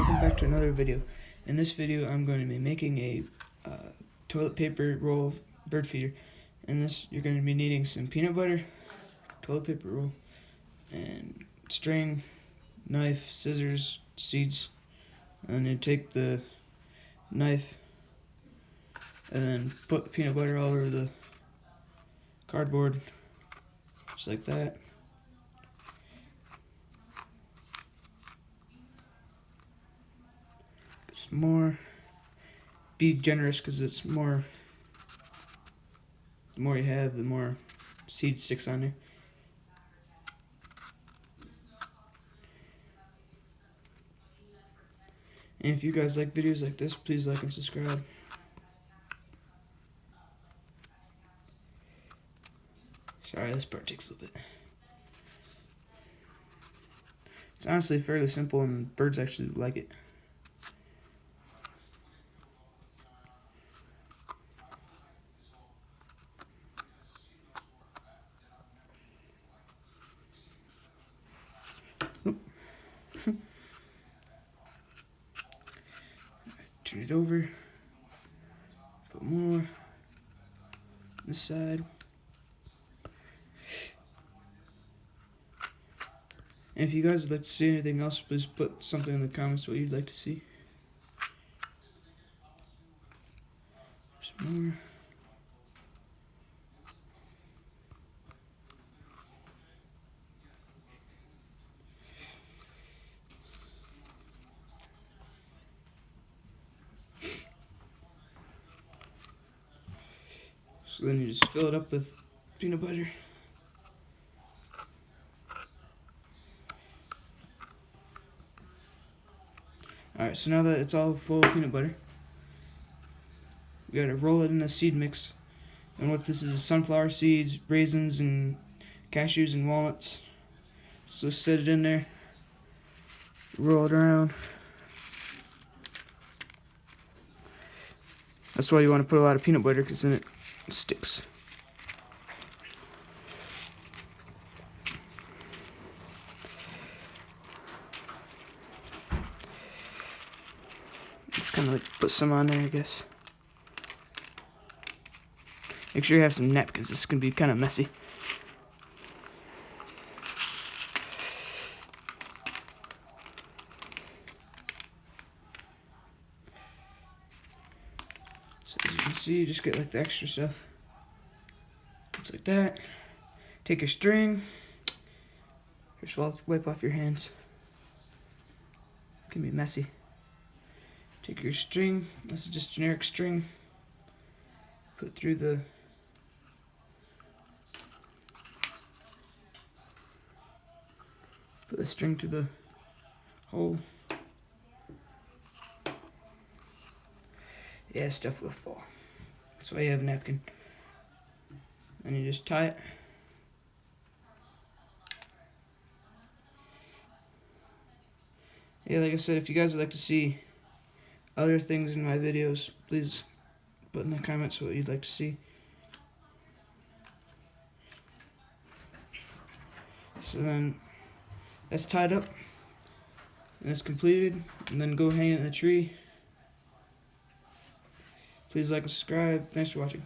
welcome back to another video. In this video I'm going to be making a toilet paper roll bird feeder. In this you're going to be needing some peanut butter, toilet paper roll, and string, knife, scissors, seeds. And you take the knife and then put the peanut butter all over the cardboard, just like that. Some more. Be generous because it's more. The more you have, the more seed sticks on there. And if you guys like videos like this, please like and subscribe. Sorry, this part takes a little bit. It's honestly fairly simple and birds actually like it. Turn it over. Put more on this side. And if you guys would like to see anything else, please put something in the comments what you'd like to see. Some more. So then you just fill it up with peanut butter. Alright, so now that it's all full of peanut butter, we gotta roll it in a seed mix. And what this is sunflower seeds, raisins, and cashews and walnuts. So set it in there, roll it around. That's why you want to put a lot of peanut butter, because then it sticks. Just kind of like put some on there, I guess. Make sure you have some napkins. This is going to be kind of messy. So as you can see, you just get like the extra stuff. Looks like that. Take your string. First of all, wipe off your hands. It can be messy. Take your string. This is just generic string. Put through the string to the hole. Yeah, stuff will fall. That's why you have a napkin. And you just tie it. Yeah, like I said, if you guys would like to see other things in my videos, please put in the comments what you'd like to see. So then that's tied up and it's completed, and then go hang it in the tree. Please like and subscribe. Thanks for watching.